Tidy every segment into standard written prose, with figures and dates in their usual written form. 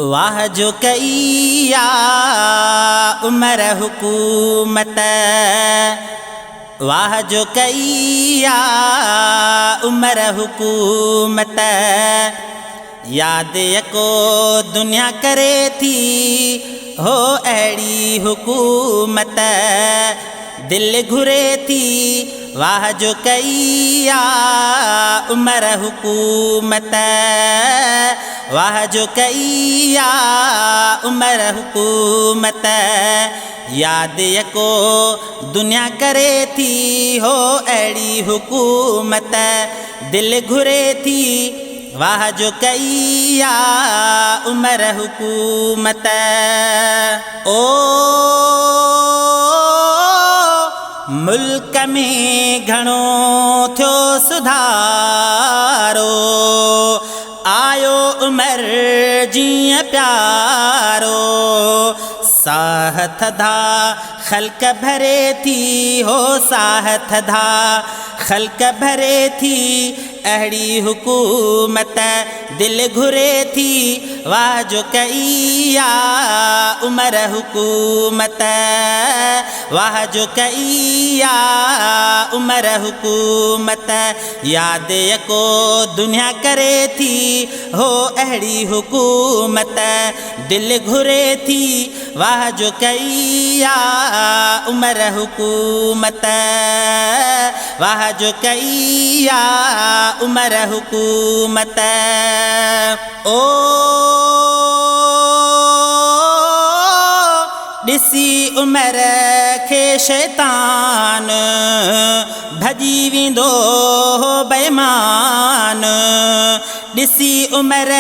वाह जो कईया उमर हुकूमत, वाह जो कईया उमर हुकूमत। याद यको दुनिया करे थी हो अहिड़ी हुकूमत, दिल घुरे थी वाह जो कईया उमर हुकूमत, वाह जो कईया उमर हुकूमत। याद यको दुनिया करे थी हो अहिड़ी हुकूमत, दिल घुरे थी वाह जो कईया उमर हुकूमत। ओ मुल्क में घणो थियो सुधारो, आयो उमर जीअं प्यारो। साह थधा ख़ल्क़ भरे थी हो साह थधा ख़ल्क़ भरे थी अहिड़ी हुकूमत, दिल घुरे थी वाह जो कईया उमर हुकूमत, वाह जो कईया उमर हुकूमत। याद यको दुनिया करे थी हो अहिड़ी हुकूमत, दिल घुरे थी वाह जो कईया उमर हुकूमत, वाह जो कईया उमर हुकूमत। ओ ॾिसी उमर खे शैतान भॼी वेंदो हो बेईमान, ॾिसी उमर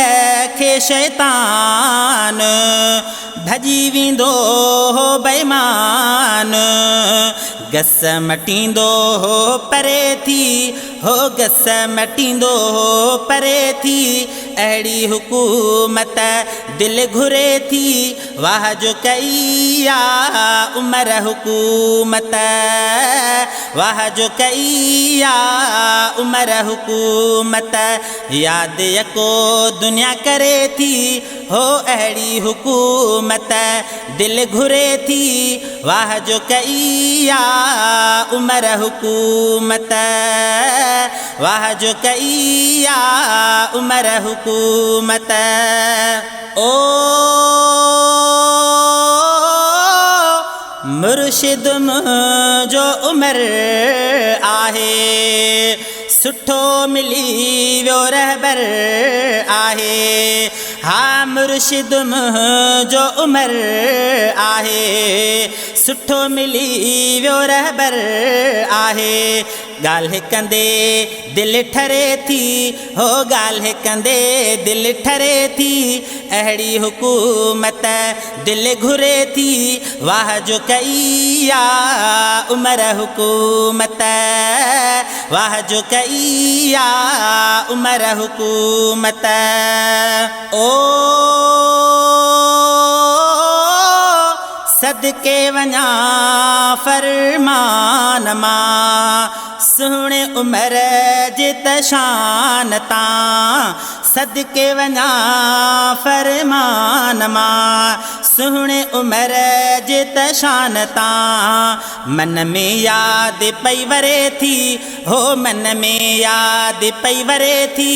खे शैतान भॼी वेंदो हो बेईमान। गस मटींदो हो परे थी हो गस मटींदो हो परे थी अहिड़ी हुकूमत, दिल घुरे थी वाह जो कईया उमर हुकूमत, वाह जो कईया उमर हुकूमत। याद यको दुनिया करे थी हो अहिड़ी हुकूमत, दिल घुरे थी वाह जो कईया उमर हुकूमत, वाह जो कईया उमर हुकूमत। ओ मुर्शिद मुंहिंजो उमर आहे, सुठो मिली वियो रहबर आहे। हा मुर्शिद मुंहिंजो उमर आहे, सुठो मिली वियो रहबर आहे। ॻाल्हि कंदे दिल ठरे थी हो ॻाल्हि कंदे दिल ठरे थी अहिड़ी हुकूमत, दिल घुरे थी वाह जो कईया उमर हुकूमत, वाह जो कईया उमर हुकूमत। ओ सदके वञा फरमान मां सुहिणे उमर जे तशान तां, सदके वञा फरमान मां सुहिणे उमर जे तशान तां। मन में यादि पई वरे थी हो मन में यादि पई वरे थी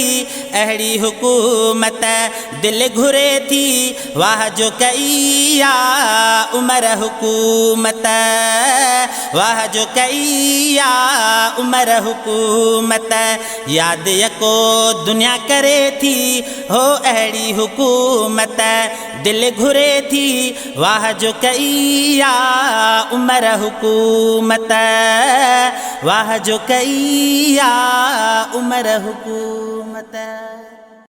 अहिड़ी हुकूमत, दिल घुरे थी वाह जो कईया उमर हुकूमत, वाह जो कईया उमर हुकूमत। याद यको दुनिया करे थी हो अहिड़ी हुकूमत, दिल घुरे थी वाह जो कईया उमर हुकूमत, वाह जो कईया उमर हुकूमत।